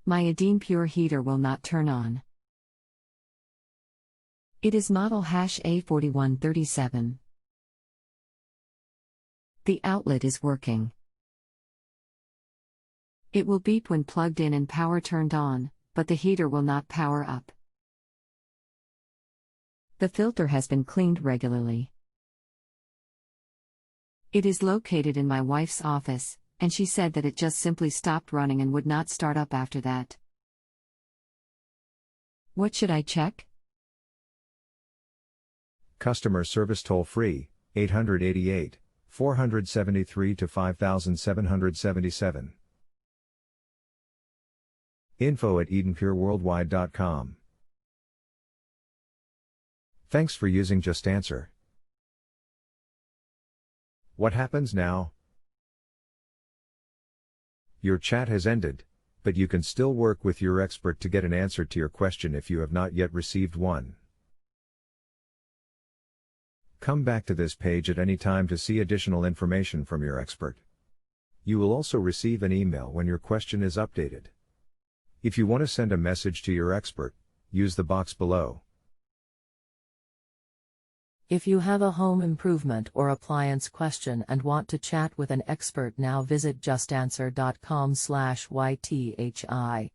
My Edenpure heater will not turn on. It is model #A4137. The outlet is working. It will beep when plugged in and power turned on, but the heater will not power up. The filter has been cleaned regularly. It is located in my wife's office, and she said that it just simply stopped running and would not start up after that. What should I check? Customer service toll-free, 888-473-5777. info@edenpureworldwide.com. Thanks for using JustAnswer. What happens now? Your chat has ended, but you can still work with your expert to get an answer to your question if you have not yet received one. Come back to this page at any time to see additional information from your expert. You will also receive an email when your question is updated. If you want to send a message to your expert, use the box below. If you have a home improvement or appliance question and want to chat with an expert now, visit justanswer.com/YTHI.